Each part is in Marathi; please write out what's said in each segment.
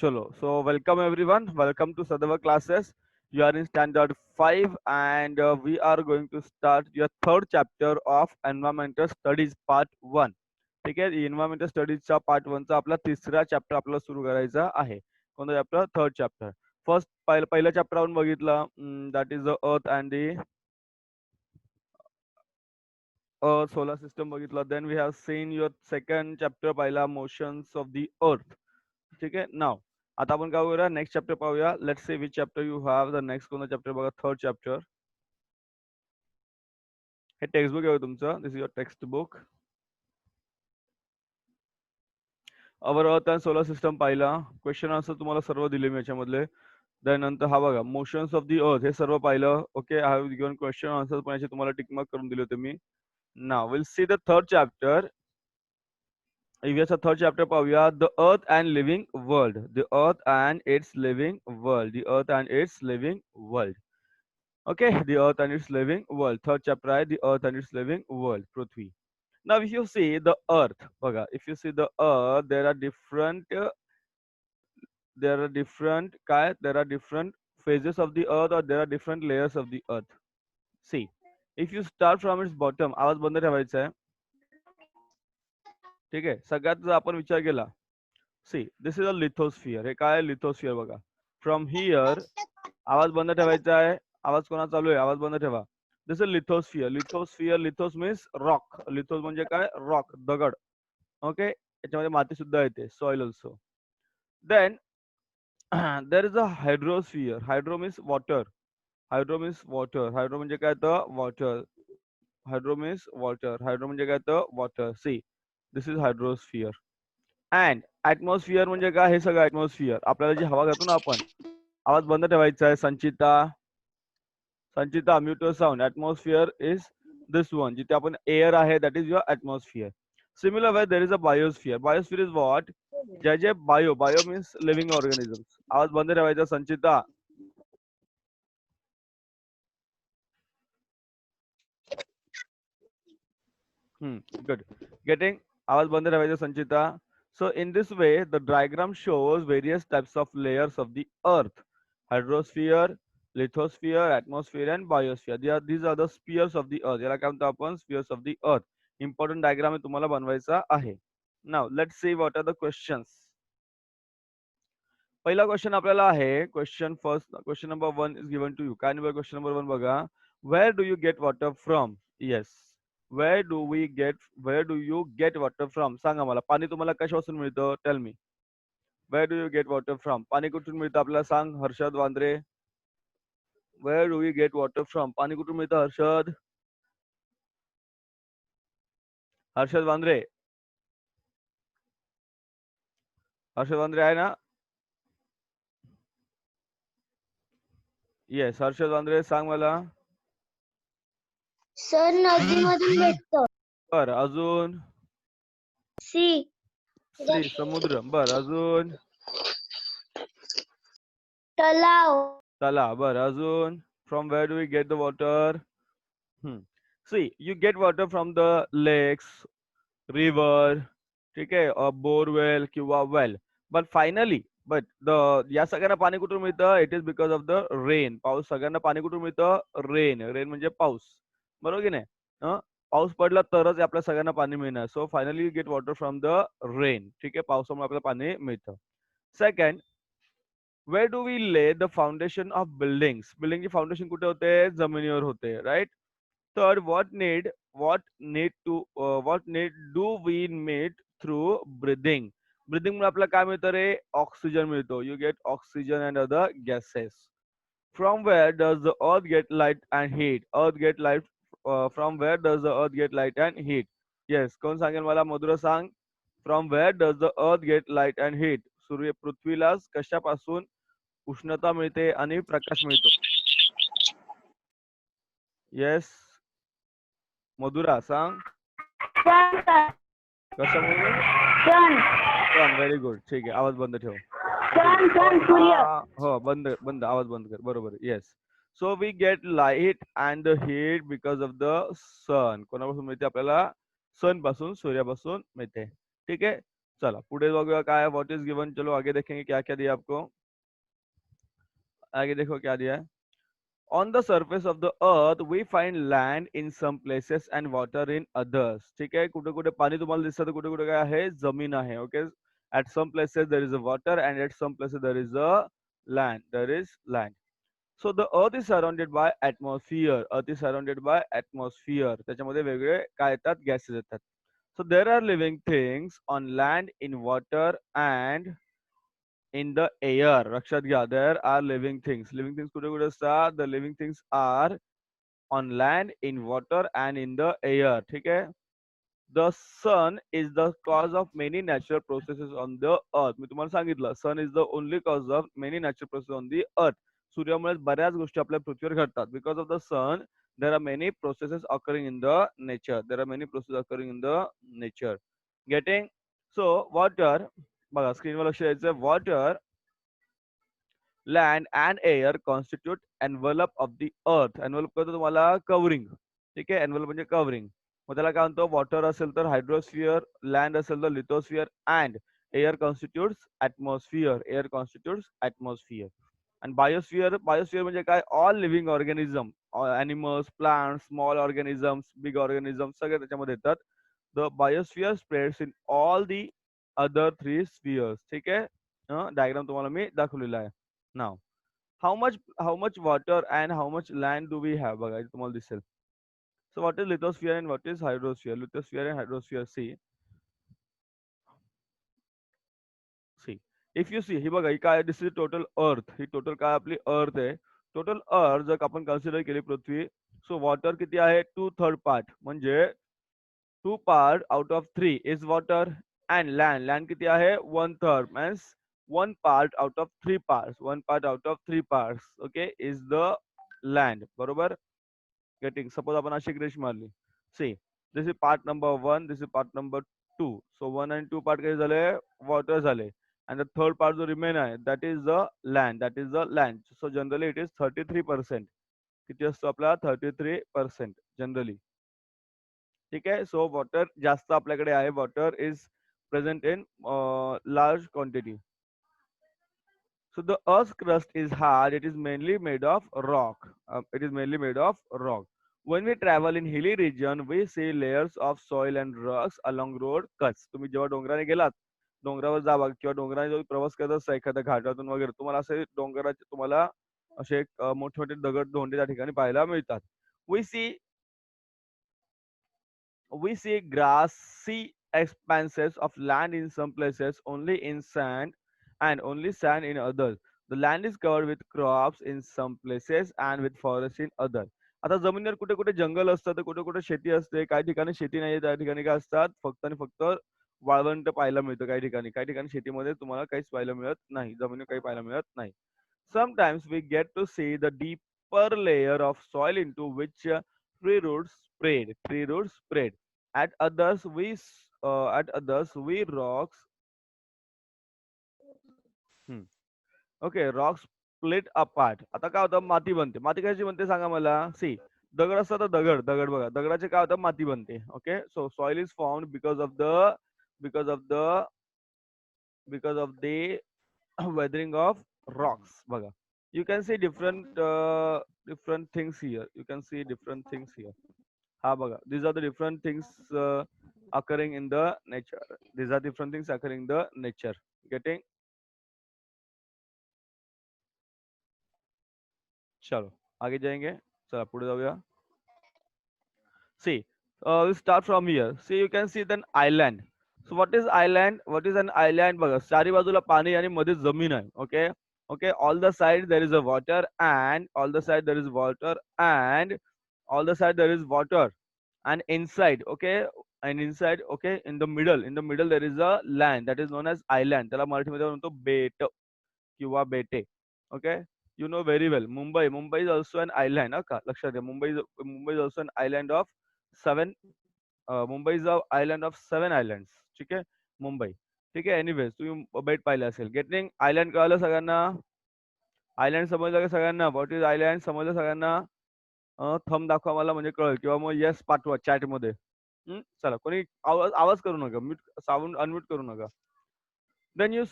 Chalo. So welcome everyone. Welcome to Sadhava classes. You are in standard 5 and we are going to start your third chapter of environmental studies part 1. ठीक आहे. एन्व्हायरमेंटल स्टडीजचा पार्ट 1 चा आपला तिसरा चॅप्टर आपल्याला सुरू करायचा आहे. कोणता चॅप्टर? Third chapter. फर्स्ट पहिल्या चॅप्टर आपण बघितलं that is the earth and the solar system बघितला. Then we have seen your second chapter पाहिला motions of the earth. ठीक आहे. नाव आता आपण काय करूया नेक्स्ट चॅप्टर पाहूया. Let's see which chapter you have. The next कोणता चॅप्टर बघा. Third chapter. हे टेक्स्ट बुक आहे तुमचं. This is your text book. Our earth and solar system पाहिला. क्वेश्चन आन्सर तुम्हाला सर्व दिले मी याच्यामधले. त्यानंतर हा बघा मोशन्स ऑफ दी अर्थ हे सर्व पाहिलं. Okay. I have given question answer पण याचे तुम्हाला टिक मार्क करून दिले होते मी. Now will see the third chapter. EVS third chapter पाहूया. The earth and living world. The earth and its living world. The earth and its living world. Okay, the earth and its living world. Third chapter आहे the earth and its living world. Prithvi. Now, if you see the earth, बघा, if you see the earth, there are different phases of the earth, or there are different layers of the earth. See, if you start from its bottom, आवाज बंद ठेवायचा आहे. ठीक आहे. सगळ्यात जर आपण विचार केला, C this is a lithosphere. हे काय लिथोस्फियर बघा. फ्रॉम हियर आवाज बंद ठेवायचा आहे. आवाज कोणा चालू आहे? आवाज बंद ठेवा. This is lithosphere. Lithosphere, lithos means rock. Lithos म्हणजे काय? रॉक, दगड. ओके. याच्यामध्ये माती सुद्धा येते, soil also. Then there is a hydrosphere. Hydro means water. Hydro means water. Hydro म्हणजे काय? तर water. Hydro means water. Hydro म्हणजे काय? तर water. See this is hydrosphere. And atmosphere म्हणजे काय? हे सगळं ऍटमॉस्फियर. आपल्याला जी हवा घेतो ना आपण. आवाज बंद ठेवायचा आहे. Sanchita, Sanchita mute your sound. Atmosphere is this one. जिथे आपण एअर आहे that is your atmosphere. Similar way there is a biosphere. Biosphere is what? जे bio. Bio means living organisms. आवाज बंद ठेवायचा संचिता. गुड. गेटिंग. आवाज बंद ठेवायचा संचिता. So in this way, the diagram shows various types of layers of the earth. Hydrosphere, lithosphere, atmosphere and biosphere. These are the spheres of the earth. याला काय म्हणतो आपण? Spheres of the earth. Important diagram हे तुम्हाला बनवायचा आहे. Now let's see what are the questions. पहिला क्वेश्चन आपल्याला आहे. Question first, question number 1 is given to you. काय नंबर क्वेश्चन नंबर 1 बघा. Where do you get water from? Yes. Where do you get water from? सांगा मला. पाणी तुम्हाला कशापासून मिळतं? Tell me. Where do you get water from? पाणी कुठून मिळतं आपल्याला सांग Harshad Vandre. Where do we get water from? पाणी कुठून मिळतं हर्षद? हर्षद वांद्रे. हर्षद वांद्रे आहे ना? येस. हर्षद वांद्रे सांग मला. सर नदीमधून भेटतो. बर. अजून? सी समुद्र. बर. अजून? तलाव. तलाव. बर. अजून? From where do we get the water? See, you get water from the lakes, river, ठीक आहे, borewell किंवा well. But finally, या सगळ्यांना पाणी कुठून मिळतं? It is because of the rain. पाऊस. सगळ्यांना पाणी कुठून मिळतं? रेन. रेन म्हणजे पाऊस. बरोबर की नाही? पाऊस पडला तरच आपल्या सगळ्यांना पाणी मिळणार. So finally you get water from the rain. ठीक आहे. पावसामुळे आपल्याला पाणी मिळतं. Second, where do we lay the foundation of buildings? बिल्डिंगची फाउंडेशन कुठे होते? जमिनीवर होते. Right. Third, what need do we meet through breathing? Breathing मुळे आपल्याला काय मिळतं रे? ऑक्सिजन मिळतो. You get oxygen and other gases. From where does the earth get light and heat? From where does the earth get light and heat? Yes. कोण सांगेल मला? मधुरा सांग. From where does the earth get light and heat? सूर्य पृथ्वीला कशापासून उष्णता मिळते आणि प्रकाश मिळतो? येस. मधुरा सांग. कशामुळे? सन. Very good. ठीक आहे. आवाज बंद ठेव. हो. बंद आवाज बंद कर. बरोबर. Yes. So we get light and the heat because of the sun. कोणापासून मिळते आपल्याला? सन पासून, सूर्यापासून मिळते. ठीक आहे. चला पुढे बघूया काय व्हाट इज गिवन. चलो आगे देखेंगे क्या क्या दिया आपको. आगे देखो क्या दिया है. On the surface of the earth we find land in some places and water in others. ठीक आहे, कुठे कुठे पाणी तुम्हाला दिसतं तर कुठे कुठे काय आहे, जमीन आहे. Okay, at some places there is a water and at some places there is a land. There is land. So the earth is surrounded by atmosphere. Earth is surrounded by atmosphere. त्याच्यामध्ये वेगळे काय येतात, gases येतात. So there are living things on land, in water and in the air. लक्षात घ्या, there are living things. Living things कुठे कुठे असतात? The living things are on land, in water and in the air. ठीक आहे. The sun is the cause of many natural processes on the earth. मी तुम्हाला सांगितलं, sun is the only cause of many natural processes on the earth. सूर्यामुळे बऱ्याच गोष्टी आपल्या पृथ्वीवर घडतात. Because of the sun, there are many processes occurring in the nature. There are many processes occurring in the nature. Getting? So water, बघा स्क्रीनवर लक्ष द्यायचं. Water, land and air constitute envelope of the earth. Envelope करतो तुम्हाला कवरिंग. ठीक आहे, एनवेलप म्हणजे कवरिंग. मग त्याला काय म्हणतो, वॉटर असेल तर हायड्रोस्फिअर, लँड असेल तर lithosphere and air constitutes atmosphere. Air constitutes atmosphere. आणि बायोस्फिअर, बायोस्फिअर म्हणजे काय, all living organism, animals, plants, small organisms, big organism सगळे त्याच्यामध्ये येतात. The biosphere spreads in all the other 3 spheres. ठीक आहे, डायग्राम तुम्हाला मी दाखवलेला आहे. नाव how much water and how much land do we have, बघा इथे तुम्हाला दिसेल. So what is lithosphere and what is hydrosphere? Lithosphere and hydrosphere. See, if you see, ही बघा ही काय, दिस इज टोटल अर्थ. ही टोटल काय आपली अर्थ आहे. टोटल अर्थ जर आपण कन्सिडर केली पृथ्वी, सो वॉटर किती आहे, 2/3 पार्ट. म्हणजे 2 part out of 3 is water. And land, land किती आहे, 1/3. Means 1 part out of 3 parts. 1 part out of 3 parts. Okay, is the land. बरोबर. Getting. Suppose आपण अशी ग्रेश मारली. See, this is part number 1. This is part number 2. So 1 and 2 part काय झाले, water झाले. And the third part जो remain आहे, that is the land. That is the land. So generally it is 33%. किती असतो आपला, 33% जनरली. ठीक आहे. सो वॉटर जास्त आपल्याकडे आहे. Water is present in large quantity. So the Earth's crust is hard. It is mainly made of rock. It is mainly made of rock. When we travel in hilly region, we see layers of soil and rocks along road cuts. तुम्ही जेव्हा डोंगराने गेलात, डोंगरावर जावा किंवा डोंगराने जो प्रवास करत असता एखाद्या घाटातून वगैरे, तुम्हाला असे डोंगराचे तुम्हाला असे मोठे मोठे दगड धोंडे त्या ठिकाणी पाहायला मिळतात. We see we see grassy expanses of land in some places, only in sand and only sand in others. The land is covered with crops in some places and with forests in others. आता जमिनीवर कुठे कुठे जंगल असतं तर कुठे कुठे शेती असते. काही ठिकाणी शेती नाही, त्या ठिकाणी काय असतात, फक्त आणि फक्त वाळवंट पाहायला मिळतं. काही ठिकाणी शेतीमध्ये तुम्हाला काहीच पाहायला मिळत नाही, जमिनीवर काही पाहायला मिळत नाही. Sometimes we get to see the deeper layer of soil into which tree roots spread. Tree roots spread. At others we rocks. Hmm. Okay, rocks split apart. आता काय होतं, माती बनते. माती कशी बनते सांगा मला. सी, दगड असतात तर दगड, दगड बघा, दगडाचे काय होतं, माती बनते. Okay, so soil is formed because of the because of the weathering of rocks. बघा, you can see different things here. You can see different things here. हा बघा, these are the different things occurring in the nature. These are different things occurring in the nature. Getting? चलो आगे जाएंगे. चला पुढे जाऊया. See, we start from here. See, you can see then island. So what is island? What is an island? बघा, चारी बाजूला पाणी आणि मध्ये जमीन आहे. Okay, okay. All the side there is a water and all the side there is water and all the side there is water and inside. Okay, and inside. Okay, in the middle there is a land that is known as island. त्याला मराठीमध्ये म्हणतो बेट किंवा बेटे. Okay, you know very well. Mumbai is also an island. का लक्षात घ्या, Mumbai is also an island of 7. Mumbai is a island of 7 islands. ठीक आहे, मुंबई. ठीक आहे. एनिवेज तुम्ही बेट पाहिले असेल. गेटिंग? आयलँड कळालं सगळ्यांना? आयलँड समजलं का सगळ्यांना? व्हॉट इज आयलँड समजलं सगळ्यांना? थंब दाखवा मला म्हणजे कळेल, किंवा मग येस पाठवा चॅट मध्ये. चला, कोणी आवाज करू नका, म्यूट साऊंड अनम्यूट करू नका. Then you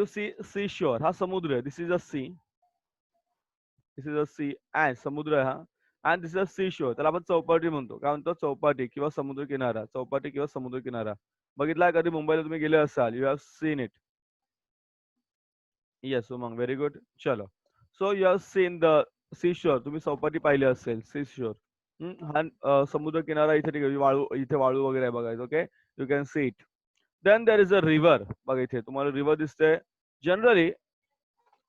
see sea shore, हा समुद्र आहे. This is a sea, this is a sea and समुद्र आहे हा. And this is a sea shore, त्याला आपण चौपाटी म्हणतो. काय म्हणतो? चौपाटी किंवा समुद्र किनारा. चौपाटी किंवा समुद्र किनारा बघितला कधी? मुंबईला तुम्ही गेले असाल, you have seen it. Yes Umang, very good. चलो, so you have seen the sea shore, तुम्ही चौपाटी पाहिली असेल, सी शोर. हा समुद्र किनारा इथे ठिकाणी वाळू, इथे वाळू वगैरे आहे बघायचं. Okay, you can see it. Then there is a river. बघा इथे तुम्हाला रिव्हर दिसते. जनरली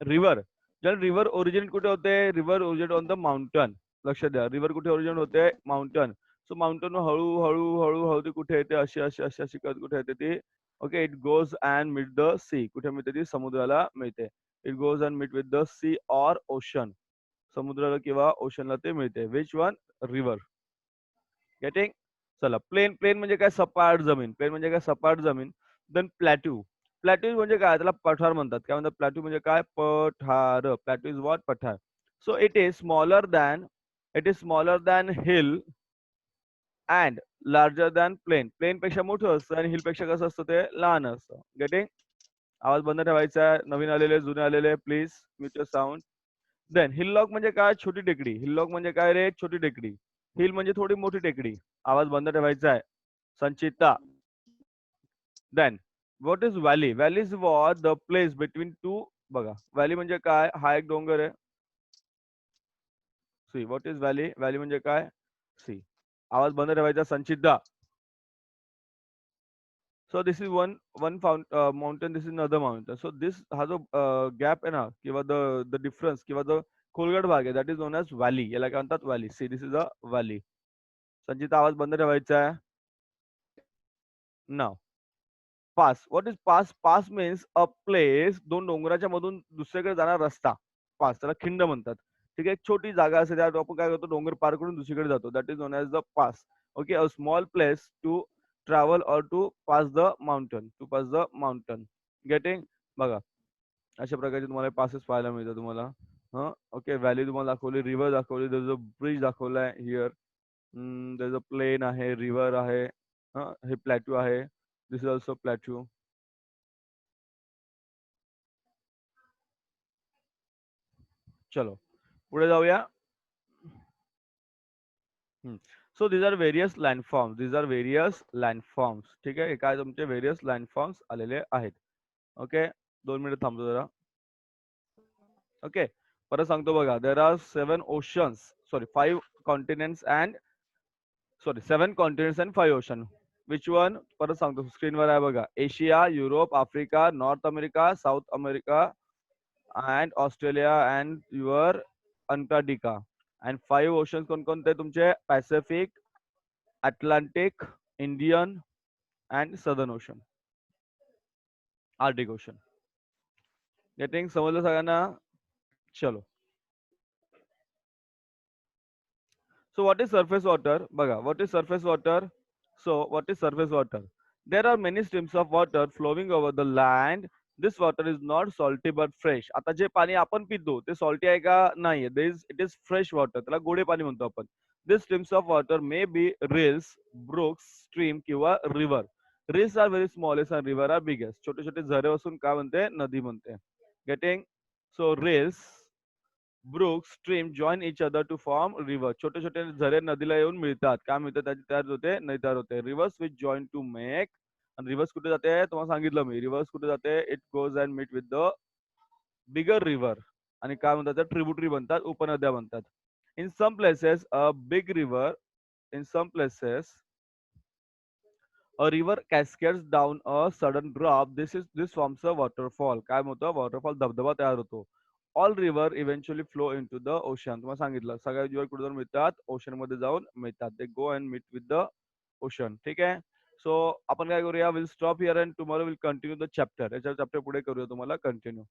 रिव्हर, जर रिव्हर ओरिजिनेट कुठे होते? River originate on the mountain. लक्ष द्या, रिव्हर कुठे ओरिजिनेट होते? माउंटन. सो माउंटन हळू हळू हळू हळू ती कुठे येते? अशी अशी अशी अशी करत कुठे येते ती? Okay, it goes and meet the sea. कुठे मिळते ती? समुद्राला मिळते. It goes and meet with the sea or ocean. समुद्राला किंवा ओशनला ते मिळते. Which one? रिव्हर. गेटिंग? चला, प्लेन. प्लेन म्हणजे काय? सपाट जमीन. प्लेन म्हणजे काय? सपाट जमीन. Then plateau. प्लॅट्यू म्हणजे काय? त्याला पठार म्हणतात. काय म्हणतात? प्लॅट्यू म्हणजे काय? पठार. Plateau is what? पठार. So it is smaller than hill and larger than plain. Plain पेक्षा मोठं असतं आणि हिल पेक्षा कसं असतं? ते लहान असतं. गेटिंग? आवाज बंद ठेवायचा आहे. नवीन आलेले, जुने आलेले, please mute your sound. Then hillock म्हणजे काय? छोटी टेकडी. हिललॉक म्हणजे काय रे? छोटी टेकडी. हिल म्हणजे थोडी मोठी टेकडी. आवाज बंद ठेवायचा आहे. Sanchita. Then what is valley? Valley is what? The place between two. बघा, व्हॅली म्हणजे काय? हा एक डोंगर आहे. See, what is valley? Valley म्हणजे काय? सी. आवाज बंद ठेवायचा. Sanchita. So this is one mountain, this is another mountain. So this हा जो गॅप आहे ना, किंवा द डिफरन्स किंवा द खोलगट भाग आहे, that is known as valley. याला काय म्हणतात? Valley. See, this is a valley. Sanchita, आवाज बंद ठेवायचा आहे. Now pass. What is pass? Pass means a place. दोन डोंगराच्या मधून दुसरीकडे जाणारा रस्ता. पास, त्याला खिंड म्हणतात. ठीक आहे, एक छोटी जागा असते, त्यात आपण काय करतो? डोंगर पार करून दुसरीकडे जातो. That is known as the pass. Okay, a small place to travel और to pass the mountain. To pass the mountain. Getting? बघा, अशा प्रकारचे तुम्हाला पासेस पाहायला मिळतात तुम्हाला. हा, ओके. व्हॅली तुम्हाला दाखवली, रिव्हर दाखवली, त्याचा ब्रिज दाखवलाय हिअर. त्याचं प्लेन आहे, रिव्हर आहे. हा, हे प्लॅट्यू आहे. This is also plateau. चलो, पुढे जाऊया. So these are various landforms. these are various landforms. ठीक आहे, हे काय तुमचे व्हेरियस लँडफॉर्म्स आलेले आहेत. ओके, 2 मिनिट थांबतो जरा. ओके, परत सांगतो बघा. There are 7 oceans, sorry 5 continents and, sorry 7 continents and 5 ocean. Which one? परत सांगतो, स्क्रीनवर आहे बघा. Asia, Europe, Africa, north America, south America and Australia and your Antarctica. And 5 oceans कोणकोणते तुमचे? Pacific, Atlantic, Indian and southern ocean, Arctic ocean. Getting? समजलं सगळ्यांना? चलो. So what is surface water? बघा, what is surface water? So what is surface water? There are many streams of water flowing over the land. This water is not salty but fresh. आता जे पाणी आपण पितो ते salty आहे का? नाहीये. It is fresh water. त्याला गोडे पाणी म्हणतो आपण. These streams of water may be rills, brooks, stream किंवा river. Rills are very smallest and river are biggest. छोटे छोटे झरे असून काय म्हणते? नदी म्हणते. Getting? So rills, brook, stream join each other to form river. छोटे छोटे झरे नदीला येऊन मिळतात. काय मिळतात? त्याची तयार होते, नदी तयार होते. Rivers which join to make. आणि रिव्हर्स कुठे जाते? तुम्हाला सांगितलं मी. रिव्हर्स कुठे जाते? It goes and meet with the bigger river. आणि काय म्हणतात? ट्रिब्युटरी बनतात, उपनद्या बनतात. In some places a big river, in some places a river cascades down a sudden drop. This forms a waterfall. काय होतं? वॉटरफॉल, धबधबा तयार होतो. All river eventually flow into the ocean. तुम्हाला सांगितलं, सगळ्या रिव्हर कुठे जाऊन मिळतात? ओशन मध्ये जाऊन मिळतात. They go and meet with the ocean. ठीक आहे, सो आपण काय करूया? Will stop here and tomorrow will continue the chapter. याच्या चॅप्टर पुढे करूया, तुम्हाला कंटिन्यू.